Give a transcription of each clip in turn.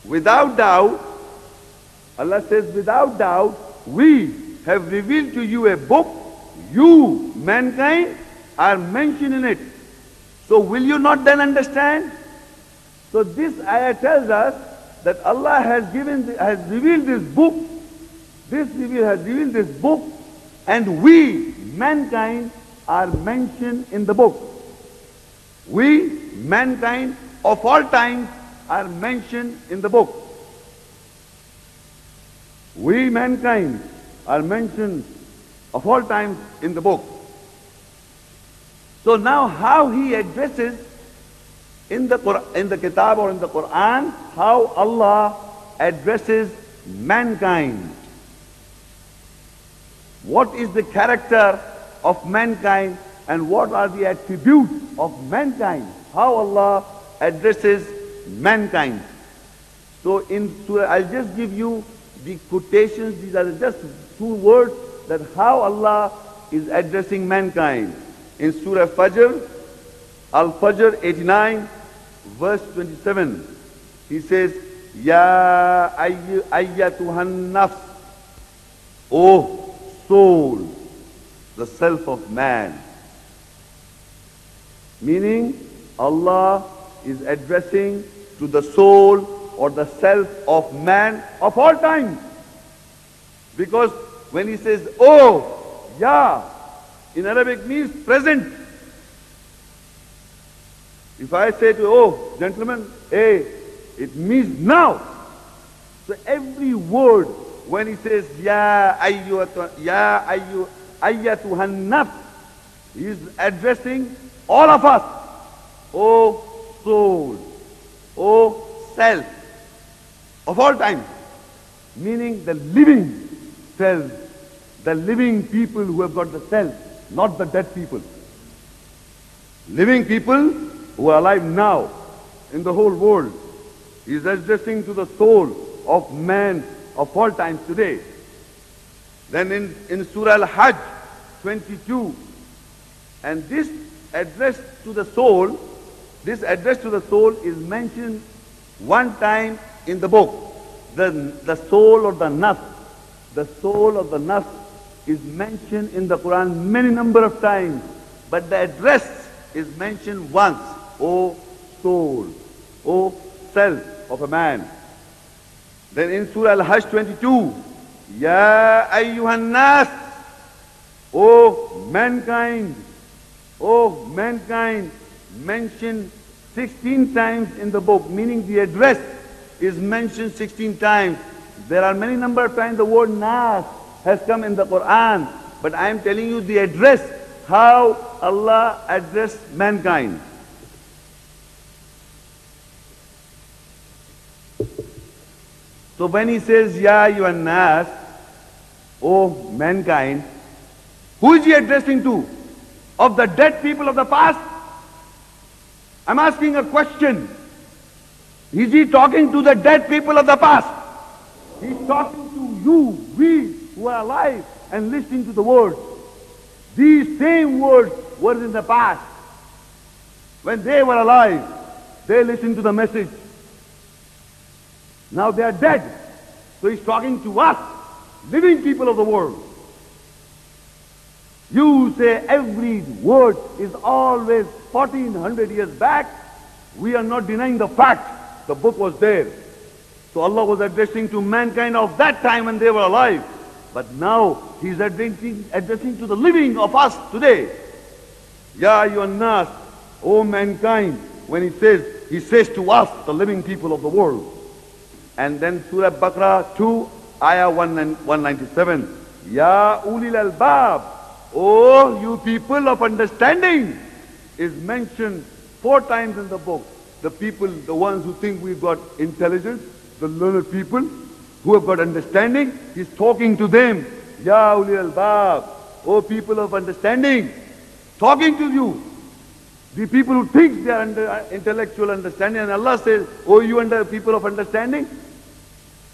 Without doubt, Allah says, without doubt, we have revealed to you a book. You, mankind, are mentioned in it. So will you not then understand? So this ayah tells us that Allah has revealed this book. Has revealed this book, and we, mankind, are mentioned in the book. We, mankind, of all times, are mentioned in the book. We, mankind, are mentioned of all times in the book. So now how he addresses in the Kitab or in the Quran, how Allah addresses mankind. What is the character of mankind and what are the attributes of mankind? How Allah addresses mankind. So in Surah, I'll just give you the quotations. These are just two words that how Allah is addressing mankind. In Surah Fajr, Al-Fajr 89, verse 27, he says, Ya ayyatuhan nafs, O soul, the self of man. Meaning, Allah is addressing to the soul or the self of man of all times. Because when he says, oh, ya, in Arabic means present. If I say to, oh, gentlemen, hey, it means now. So every word, when he says, ayyatuhan nafs, he is addressing all of us. Oh soul, oh self, of all time. Meaning the living self, the living people who have got the self, not the dead people. Living people who are alive now in the whole world. He is addressing to the soul of man of all times today. Then in Surah Al-Hajj 22, and this address to the soul is mentioned one time in the book. The soul or the nafs, the soul of the nafs is mentioned in the Quran many number of times, but the address is mentioned once. O soul, O self of a man. Then in Surah Al-Hajj 22, Ya ayyuhan nas, O mankind, mentioned 16 times in the book, meaning the address is mentioned 16 times. There are many number of times the word nas has come in the Quran, but I am telling you the address, how Allah addressed mankind. So when he says, Ya ayyuhan nas, O mankind, who is he addressing to? Of the dead people of the past? I'm asking a question. Is he talking to the dead people of the past? He's talking to you, we who are alive and listening to the words. These same words were in the past. When they were alive, they listened to the message. Now they are dead. So he's talking to us, living people of the world. You say every word is always 1400 years back. We are not denying the fact. The book was there. So Allah was addressing to mankind of that time when they were alive. But now He's addressing to the living of us today. Ya ayyuhan nas, O mankind, when He says to us, the living people of the world. And then Surah Al-Baqara 2, Ayah 197. Ya ulil albab, O you people of understanding, is mentioned 4 times in the book. The people, the ones who think we've got intelligence, the learned people who have got understanding, He's talking to them. Ya ulil albab, O people of understanding, talking to you. The people who think they are under intellectual understanding, and Allah says, O you people of understanding.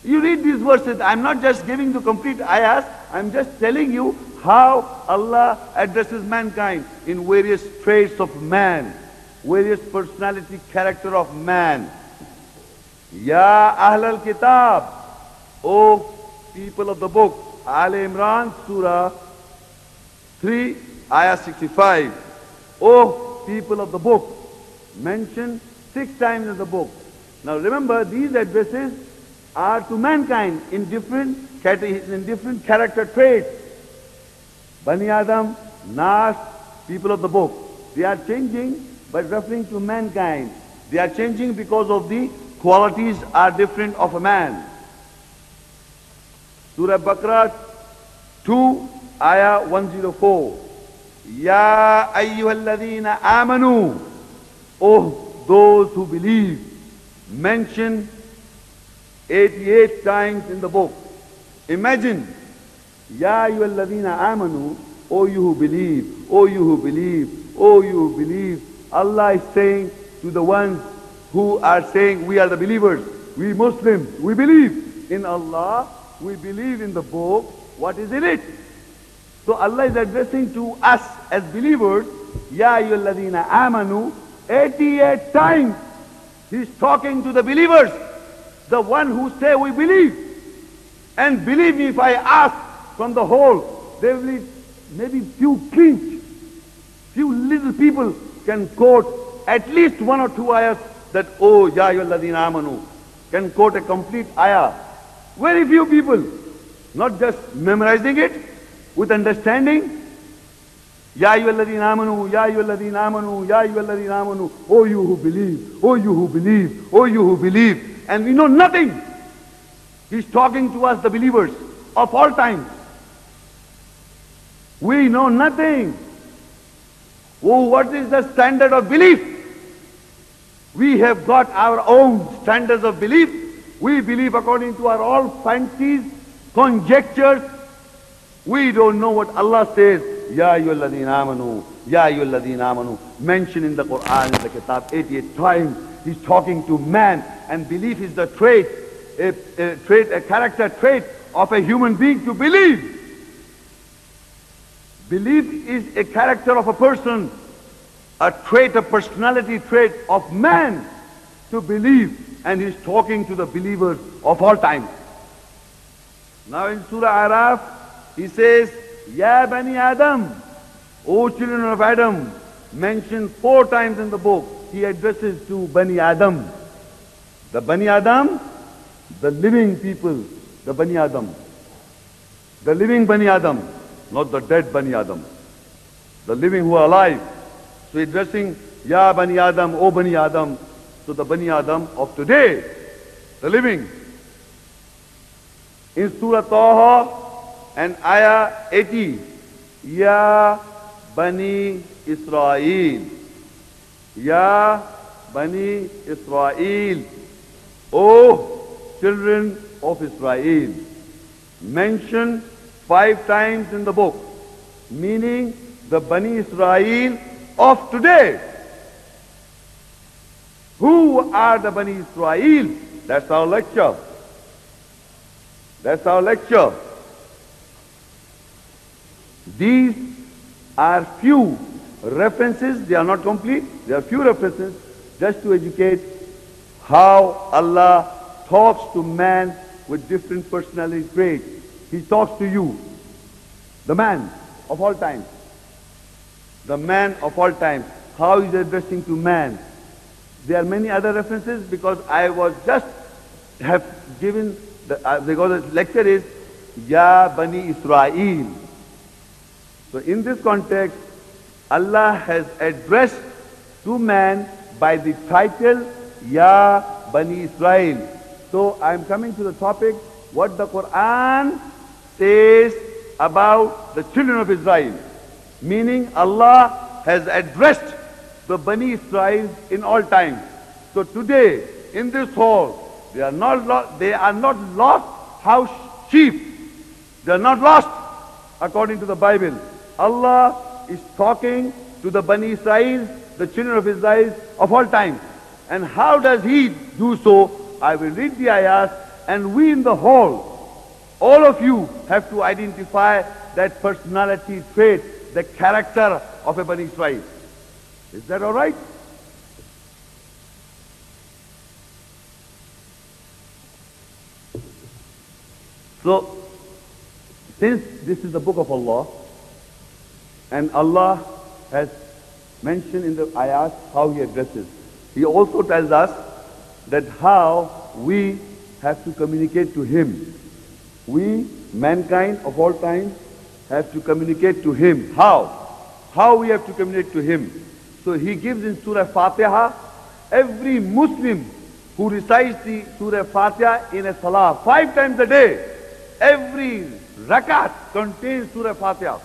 You read these verses, I'm not just giving the complete ayahs, I'm just telling you how Allah addresses mankind in various traits of man, various personality, character of man. Ya Ahl al-Kitab, O people of the book. Aal-e-Imran, Surah 3, Ayah 65. O people of the book, mentioned 6 times in the book. Now remember, these addresses are to mankind in different character traits. Bani Adam, Nas, people of the book. They are changing by referring to mankind. They are changing because of the qualities are different of a man. Surah Al-Baqara 2, Ayah 104. Ya ayyuhalladhina amanu, O those who believe, mentioned 88 times in the book. Imagine, Ya ayyuhalladhina amanu, O you who believe, O you who believe, O you who believe. Allah is saying to the ones who are saying we are the believers, we Muslims, we believe in Allah, we believe in the book, what is in it? So Allah is addressing to us as believers, Ya ayyuhalladhina amanu, 88 times. He's talking to the believers, the one who say we believe. And believe me, if I ask from the whole, there will be maybe few clinch, few little people can quote at least 1 or 2 ayahs that, oh, Ya ayyuhalladhina amanu, can quote a complete ayah. Very few people, not just memorizing it, with understanding. Ya ayyuhalladhina amanu, Ya ayyuhalladhina amanu, Ya ayyuhalladhina amanu, oh you who believe, oh you who believe, oh you who believe. And we know nothing. He's talking to us, the believers of all times. We know nothing. Oh, what is the standard of belief? We have got our own standards of belief. We believe according to our all fancies, conjectures. We don't know what Allah says. Ya ayyuhalladhina amanu, Ya ayyuhalladhina amanu. Mentioned in the Quran, in the Kitab 88 times. He's talking to man, and belief is the trait, a character trait of a human being to believe. Belief is a character of a person, a trait, a personality trait of man to believe. And he's talking to the believers of all time. Now in Surah Al-Araf, he says, Ya Bani Adam, O children of Adam, mentioned 4 times in the book. He addresses to Bani Adam. The Bani Adam, the living people, the Bani Adam. The living Bani Adam, not the dead Bani Adam. The living who are alive. So addressing, Ya Bani Adam, O Bani Adam, to the Bani Adam of today, the living. In Surah Taha and Ayah 80, Ya Bani-Israeel, Ya Bani-Israeel, O children of Israel, mentioned 5 times in the book, meaning the Bani-Israeel of today. Who are the Bani-Israeel? That's our lecture. That's our lecture. These are few references, they are not complete, there are few references just to educate how Allah talks to man with different personality traits. He talks to you, the man of all time. The man of all time. How is he addressing to man? There are many other references because I was just have given, because the lecture is Ya Bani-Israeel. So in this context, Allah has addressed to man by the title Ya Bani-Israeel. So I'm coming to the topic, what the Quran says about the children of Israel. Meaning Allah has addressed the Bani Israel in all times. So today, in this hall, they are not lost house sheep. They are not lost according to the Bible. Allah is talking to the Bani Israel, the children of Israel of all time. And how does He do so? I will read the ayahs, and we in the hall, all of you have to identify that personality trait, the character of a Bani Israel. Is that all right? So, since this is the book of Allah, and Allah has mentioned in the ayat how He addresses, He also tells us that how we have to communicate to Him. We, mankind of all times, have to communicate to Him. How? How we have to communicate to Him? So He gives in Surah Fatihah, every Muslim who recites the Surah Fatihah in a salah 5 times a day, every rakat contains Surah Fatihah.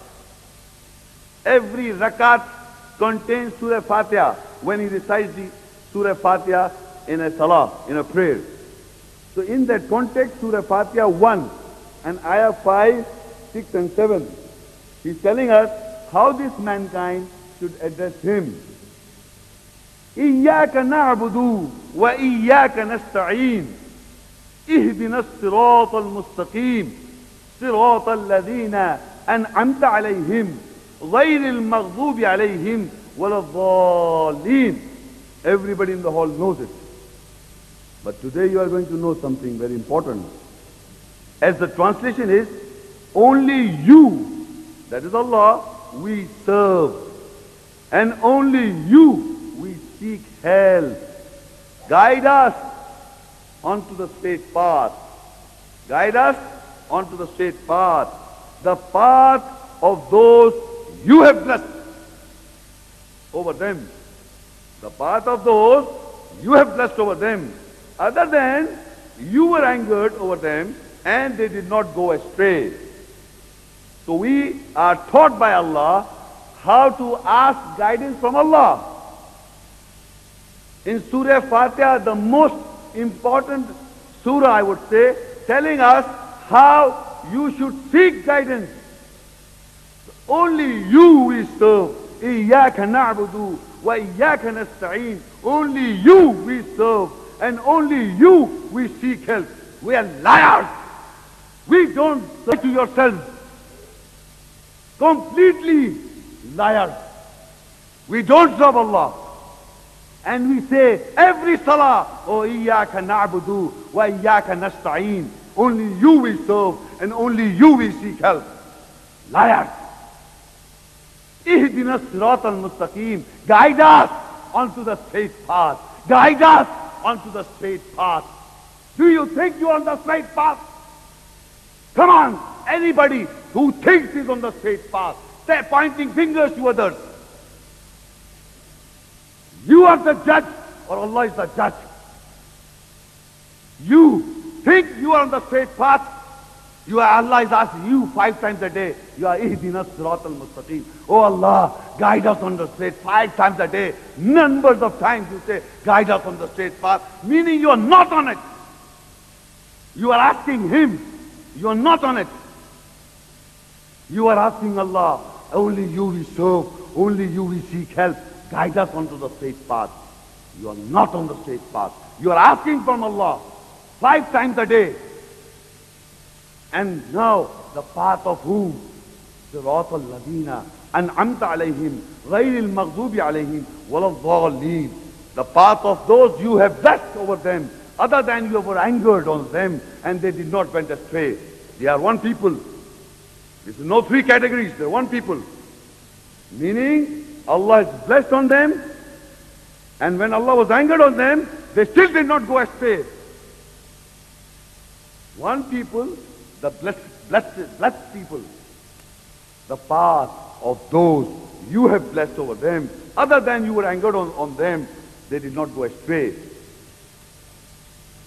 Every rakat contains Surah Fatihah when he recites the Surah Fatihah in a salah, in a prayer. So in that context, Surah Fatihah 1 and Ayah 5, 6 and 7, he's telling us how this mankind should address Him. إِيَّاكَ نَعْبُدُ وَإِيَّاكَ نَسْتَعِينُ اهْدِنَا الصِّرَاطَ الْمُسْتَقِيمَ صِرَاطَ الَّذِينَ أَنْعَمْتَ عَلَيْهِمْ غَيْرِ الْمَغْضُوبِ عَلَيْهِمْ وَلَا الضَّالِّينَ. Everybody in the hall knows it. But today you are going to know something very important. As the translation is, only you, that is Allah, we serve. And only you we seek help. Guide us onto the straight path. Guide us onto the straight path. The path of those you have blessed over them. The path of those you have blessed over them. Other than you were angered over them and they did not go astray. So we are taught by Allah how to ask guidance from Allah. In Surah Fatihah, the most important surah, I would say, telling us how you should seek guidance. Only you we serve. إِيَّاكَ نَعْبُدُ وَإِيَّاكَ نَسْتَعِينُ. Only you we serve and only you we seek help. We are liars. We don't say to yourselves. Completely liars. We don't serve Allah. And we say every salah, oh إِيَّاكَ نَعْبُدُ وَإِيَّاكَ نَسْتَعِينُ. Only you we serve and only you we seek help. Liars. اهدنا الصراط المستقيم. Guide us onto the straight path. Guide us onto the straight path. Do you think you are on the straight path? Come on, anybody who thinks he's on the straight path, say pointing fingers to others. You are the judge or Allah is the judge. You think you are on the straight path. Allah is asking you 5 times a day. You are ihdina sirat al-mustaqim. Oh Allah, guide us on the straight 5 times a day. Numbers of times you say, guide us on the straight path. Meaning you are not on it. You are asking Him. You are not on it. You are asking Allah, only you we serve. Only you we seek help. Guide us onto the straight path. You are not on the straight path. You are asking from Allah 5 times a day. And now the path of whom? صراط الذين أنعمت عليهم غير المغضوب عليهم ولا الضالين. The path of those you have blessed over them, other than you were angered on them and they did not went astray. They are one people. This is no 3 categories. They are one people. Meaning Allah is blessed on them, and when Allah was angered on them, they still did not go astray. One people, the blessed people, the path of those you have blessed over them, other than you were angered on them, they did not go astray.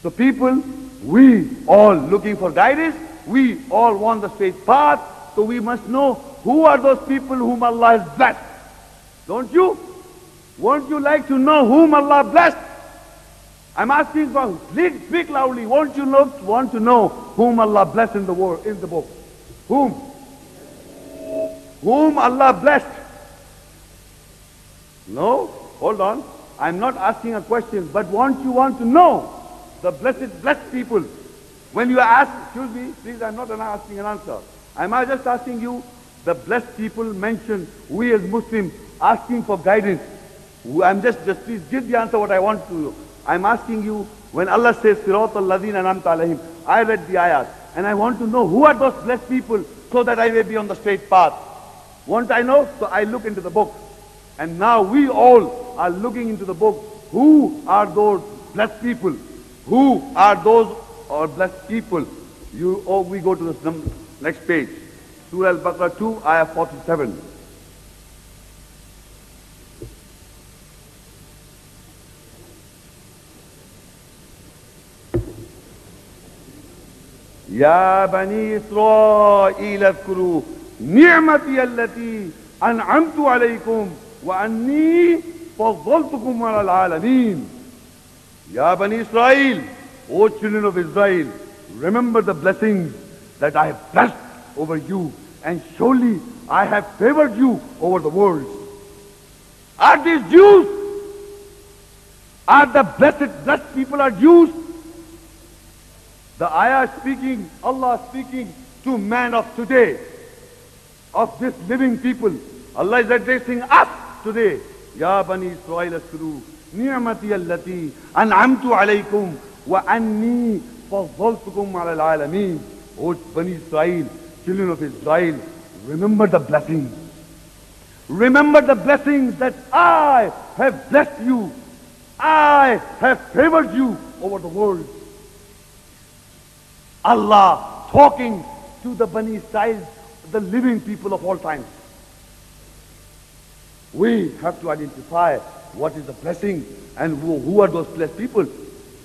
So people, we all looking for guidance, we all want the straight path, so we must know who are those people whom Allah has blessed. Don't you? Won't you like to know whom Allah blessed? I'm asking for, speak loudly. Won't you want to know whom Allah blessed in the world, in the book? Whom? Whom Allah blessed? No? Hold on. I'm not asking a question, but won't you want to know the blessed people? When you ask, excuse me, please, I'm not asking an answer. I'm just asking you, the blessed people mentioned, we as Muslims asking for guidance. I'm just please give the answer what I want to you. I'm asking you, when Allah says, Sirat al-Ladhin anamta alayhim, I read the ayat. and I want to know who are those blessed people so that I may be on the straight path. Won't I know? So I look into the book. And now we all are looking into the book. Who are those blessed people? Who are those blessed people? We go to the next page. Surah Al-Baqarah 2, ayah 47. Ya Bani Israeel adhkuru ni'mati allati an'amtu alaykum wa anni faddaltukum ala al-alamin. Ya Bani Israeel, O children of Israel, remember the blessings that I have blessed over you, and surely I have favored you over the world. Are these Jews? Are the blessed people are Jews? The ayah speaking, Allah speaking to man of today, of this living people. Allah is addressing us today. Ya Bani Israel askuru ni'mati allati an'amtu alaykum wa anni faddaltukum ala al-alamin. O Bani Israel, children of Israel, remember the blessings. Remember the blessings that I have blessed you. I have favored you over the world. Allah talking to the Bani Israel, the living people of all times. We have to identify what is the blessing and who are those blessed people.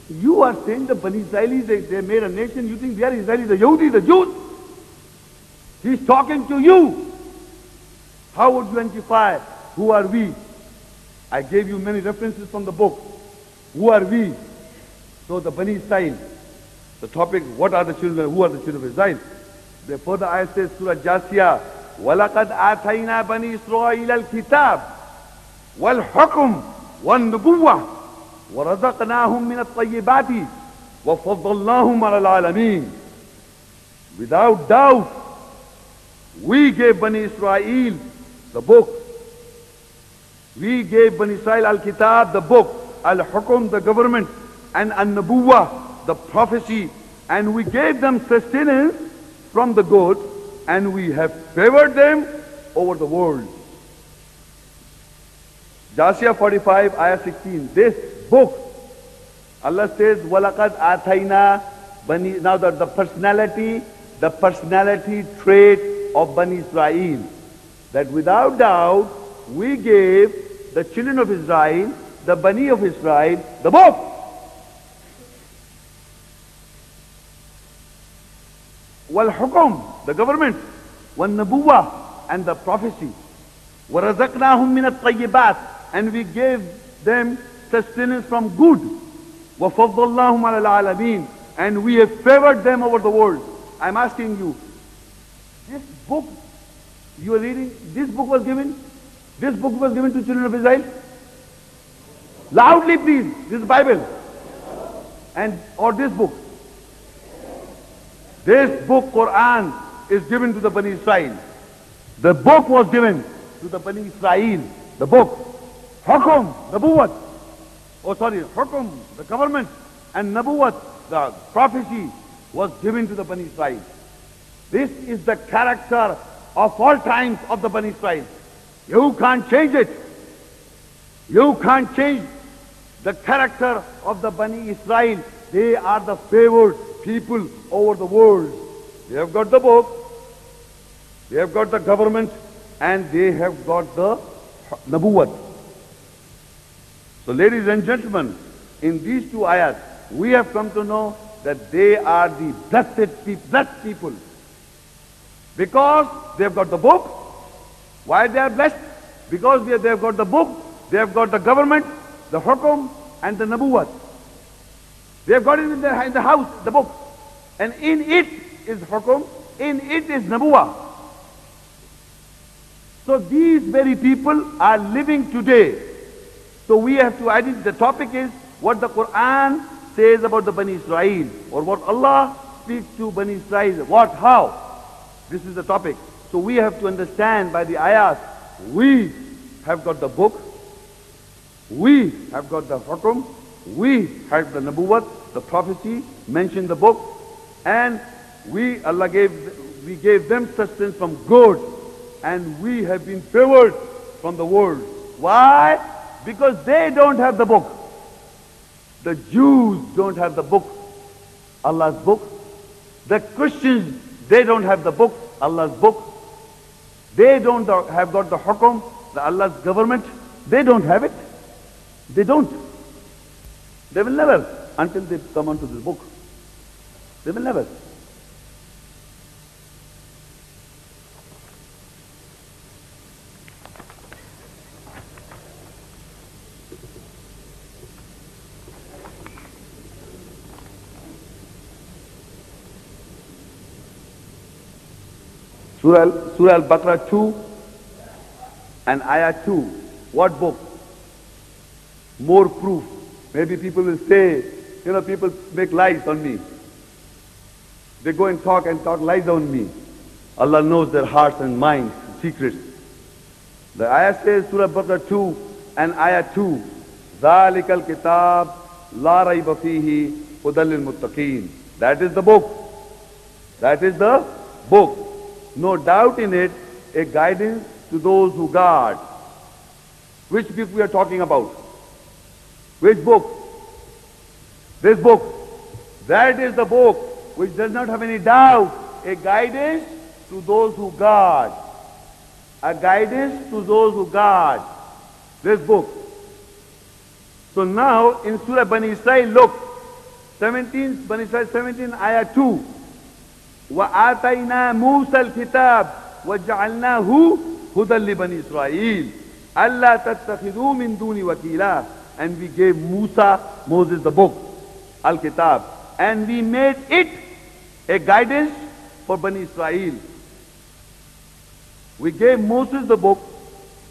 You are saying the Bani Israelis, they made a nation. You think they are Israelis, the Yahudi, the Jews? He's talking to you. How would you identify who are we? I gave you many references from the book. Who are we? So the Bani Israel. The topic, what are the children, who are the children of Israel? The further ayah says, Surah Al-Jasiya, وَلَقَدْ آتَيْنَا بَنِي إِسْرَائِيلَ الْكِتَابِ وَالْحُكْمِ وَالنُّبُوَّةِ وَرَزَقْنَاهُمْ مِنَ الطَّيِّبَاتِ وَفَضَّلْنَاهُمْ عَلَى الْعَالَمِينَ. Without doubt, we gave Bani Israel the book. We gave Bani Israel Al-Kitab, the book, Al-Hukm, the government, and An-Nubuwah, the prophecy, and we gave them sustenance from the good, and we have favored them over the world. Jasiya 45, ayah 16. This book, Allah says, وَلَقَدْ آتَيْنَا Bani. Now the personality trait of Bani Israel, that without doubt we gave the children of Israel, the Bani of Israel, the book. Wal-Hukum, the government, Wal-Nubuwah, and the prophecy. وَرَزَقْنَاهُمْ مِنَ الطَّيِّبَاتِ, and we gave them sustenance from good. وَفَضَّلْنَاهُمْ عَلَى الْعَالَمِينَ, and we have favored them over the world. I'm asking you, this book you are reading, this book was given to children of Israel? Loudly please, this Bible. Or this book. This book, Quran, is given to the Bani Israel. The book was given to the Bani Israel. The book. Hukum, Nabuwat. Hukum, the government. And Nabuwat, the prophecy, was given to the Bani Israel. This is the character of all times of the Bani Israel. You can't change it. You can't change the character of the Bani Israel. They are the favored people over the world. They have got the book, they have got the government, and they have got the Nabuwat. So ladies and gentlemen, in these two ayahs, we have come to know that they are the blessed people. Because they have got the book. Why they are blessed? Because they have got the book, they have got the government, the Hukum, and the Nabuwat. They have got it in the house, the book. And in it is Hukum, in it is Nabuwah. So these very people are living today. So we have to identify, the topic is what the Quran says about the Bani Israel, or what Allah speaks to Bani Israel. What, how? This is the topic. So we have to understand by the ayahs, we have got the book, we have got the Hukum, we have the Nabuwat, the prophecy, mentioned the book, and we gave them sustenance from good, and we have been favored from the world. Why? Because they don't have the book. The Jews don't have the book, Allah's book. The Christians, they don't have the book, Allah's book. They don't have got the hukum, the Allah's government. They don't have it. They don't. They will never, until they come onto this book. They will never. Surah Al-Baqarah 2 and Ayah 2. What book? More proof. Maybe people will say, people make lies on me. They go and talk lies on me. Allah knows their hearts and minds, secrets. The ayah says, Surah Al-Baqarah 2 and Ayah 2, ذَلِكَ الْكِتَابِ لَا رَيْبَ فِيهِ هُدًى لِلْمُتَّقِينَ. That is the book. That is the book. No doubt in it, a guidance to those who guard. Which book we are talking about? Which book? This book. That is the book which does not have any doubt. A guidance to those who guard. A guidance to those who guard. This book. So now in Surah Bani-Israeel, look. Bani-Israeel 17, Ayah 2. وَآتَيْنَا مُوسَى الْكِتَابِ وَجَعَلْنَاهُ هُدًى لِبَنِي إِسْرَائِيلَ أَلَّا تَتَّخِذُوا مِن دُونِ وَكِيلًا. And we gave Moses the book, Al-Kitab, and we made it a guidance for Bani Israel. We gave Moses the book,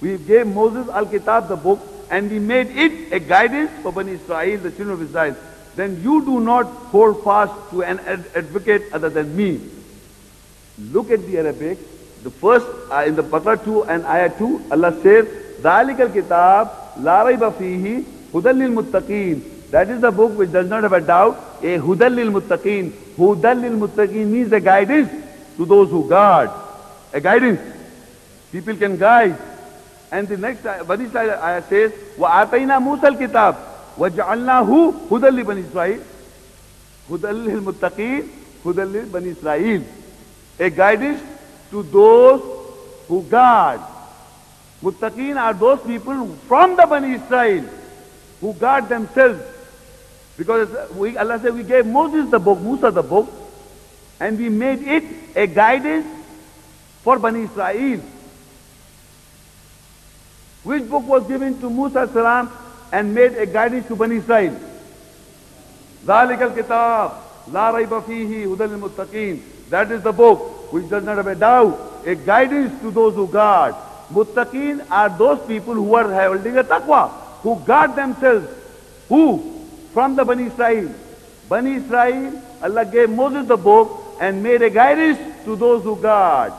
we gave Moses Al-Kitab the book, and we made it a guidance for Bani Israel, the children of Israel. Then you do not hold fast to an advocate other than me. Look at the Arabic. The first, in the Baqarah 2 and Ayah 2, Allah says, ذَلِكَ الْكِتَابِ لَا رَيْبَ فِيهِ هُدًى لِلْمُتَّقِينَ. That is the book which does not have a doubt. A هُدًى لِلْمُتَّقِينَ. هُدًى لِلْمُتَّقِينَ means a guidance to those who guard. A guidance. People can guide. And the next ayah says, وَآتَيْنَا مُوسَى الْكِتَابِ وَجَعَلْنَاهُ هُدًى لِبَنِي إِسْرَائِيلَ. هُدًى لِلْمُتَّقِينَ هُدًى لِبَنِي إِسْرَائِيلَ. A guidance to those who guard. Muttaqeen are those people from the Bani Israel who guard themselves. Because Allah said we gave Moses the book, Musa the book, and we made it a guidance for Bani Israel. Which book was given to Musa salam and made a guidance to Bani Israel? ذَلِكَ الْكِتَابِ لَا رَيْبَ فِيهِ هُدًى لِلْمُتَّقِينَ. That is the book which does not have a doubt, a guidance to those who guard. Muttaqeen are those people who are holding a taqwa, who guard themselves. Who? From the Bani Israel. Bani Israel, Allah gave Moses the book and made a guidance to those who guard.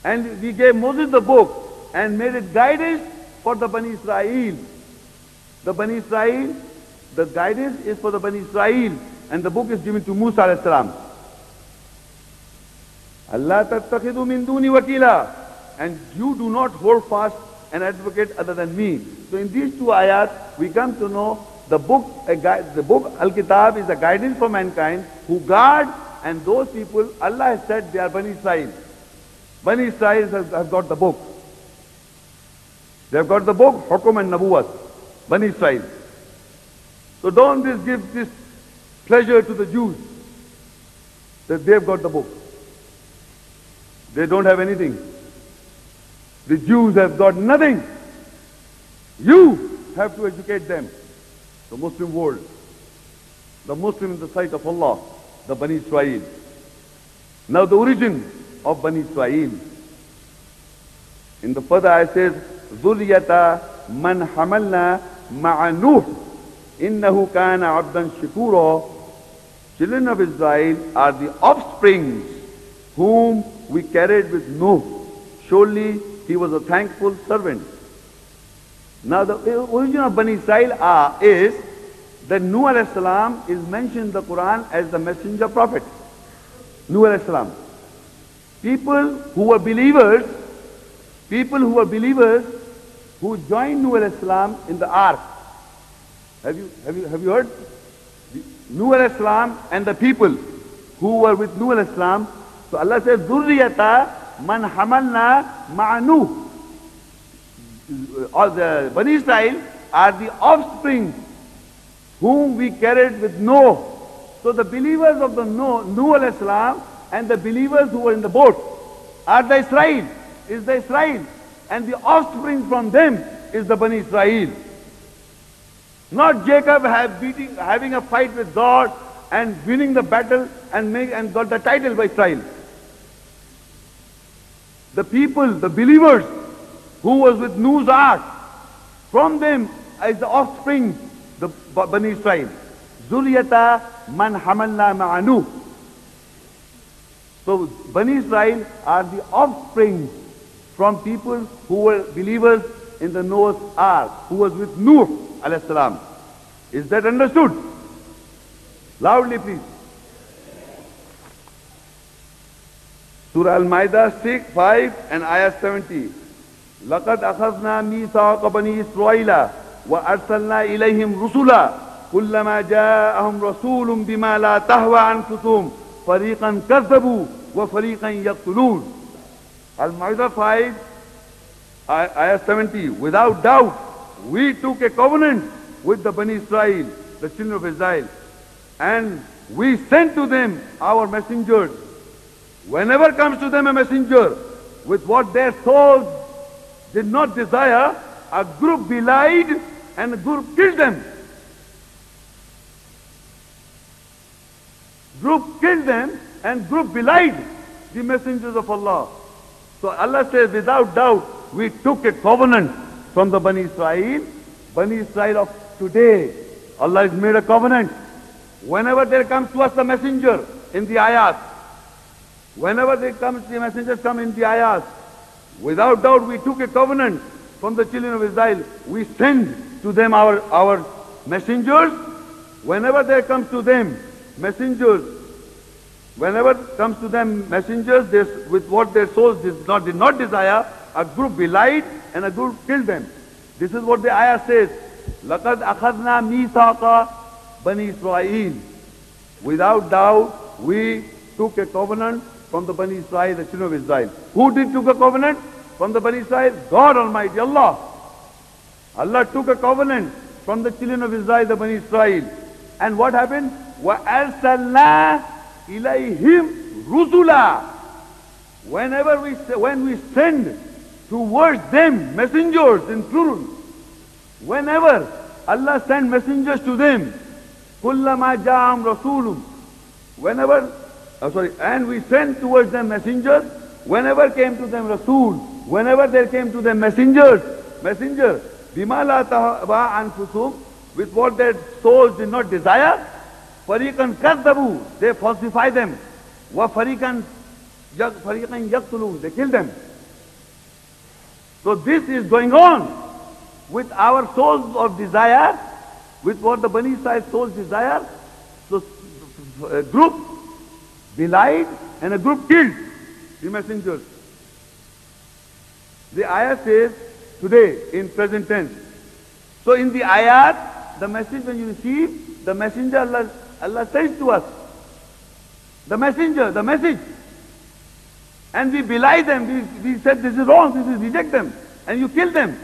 And we gave Moses the book and made it guidance for the Bani Israel. The Bani Israel, the guidance is for the Bani Israel, and the book is given to Musa alayhi salam. Allah tattakhidhu min duni wakila. And you do not hold fast an advocate other than me. So in these two ayat, we come to know the book Al-Kitab is a guidance for mankind who guard, and those people, Allah has said they are Bani Israel. Bani Israel have got the book. They have got the book, Hukum and Nabuwat. Bani Israel. So don't give this pleasure to the Jews that they have got the book. They don't have anything. The Jews have got nothing. You have to educate them. The Muslim world. The Muslim in the sight of Allah. The Bani Israel. Now the origin of Bani Israel. In the further ayah says, ذُرِّيَّةَ مَنْ حَمَلْنَا مَعَ نُوحٍ إِنَّهُ كَانَ عَبْدًا شَكُورًا. Children of Israel are the offsprings whom we carried with Nuh. Surely he was a thankful servant. Now the origin of Bani Israel is that Nuh alayhi salam is mentioned in the Quran as the messenger prophet. Nuh alayhi salam. People who were believers, who joined Nuh alayhi salam in the ark. Have you heard? Nuh alayhi salam and the people who were with Nuh alayhi salam. So Allah says, Zurriyata man hamalna ma'anu. All the Bani-Israeel are the offspring whom we carried with Noah. So the believers of the Nuh alayhi salam and the believers who were in the boat are the Israel, is the Israel. And the offspring from them is the Bani-Israeel. Not Jacob having a fight with God and winning the battle and got the title by Israel. The people, the believers who was with Nuh's ark, from them is the offspring, the Bani Israel. Zuriyata man hamalna ma'anu. So Bani Israel are the offspring from people who were believers in the Noah's ark, who was with Nuh alayhi salam. Is that understood? Loudly please. Surah Al-Maida 6, 5 and ayah 70. لَقَدْ أَخَذْنَا مِيثَاقَ بَنِي إِسْرَائِيلَ وَأَرْسَلْنَا إِلَيْهِمْ رُسُلًا كُلَّمَا جَاءَهُمْ رَسُولٌ بِمَا لَا تَهْوَى أَنفُسُهُمْ فَرِيقًا كَذَّبُوا وَفَرِيقًا يَقْتُلُونَ. Al-Maida 5, ayah 70. Without doubt, we took a covenant with the Bani Israel, the children of Israel, and we sent to them our messengers. Whenever comes to them a messenger with what their souls did not desire, a group belied and a group killed them. Group killed them and group belied the messengers of Allah. So Allah says, without doubt, we took a covenant from the Bani Israel of today. Allah has made a covenant. Whenever there comes to us the messenger in the ayat, whenever the messengers come in the ayat, without doubt we took a covenant from the children of Israel. We send to them our messengers. Whenever there comes to them messengers, with what their souls did not desire, a group belied and a group killed them. This is what the ayah says. لَقَدْ أَخَذْنَا مِيثَاقَ Bani Israel. Without doubt, we took a covenant from the Bani Israel, the children of Israel. Who took a covenant from the Bani Israel? God Almighty, Allah. Allah took a covenant from the children of Israel, the Bani Israel. And what happened? وَأَرْسَلْنَا إِلَيْهِمْ رُسُلًا. When we send towards them messengers in plural, whenever Allah sent messengers to them, كُلَّمَا جَاءَهُمْ رَسُولٌ. And we sent towards them messengers, whenever came to them Rasul, whenever there came to them messenger, بِمَا لَا تَهْوَى أَنفُسُهُمْ, with what their souls did not desire, فَرِيقًا كَذَّبُوا, they falsify them, وَفَرِيقًا يَقْتُلُونَ, they kill them. So this is going on with our souls of desire, with what the Bani Israel souls desire. So a group belied and a group killed the messengers. The ayah says today in present tense. So in the ayat, the message when you receive, the messenger Allah sends to us. The message. And we belie them, we said this is wrong, this is reject them, and you kill them.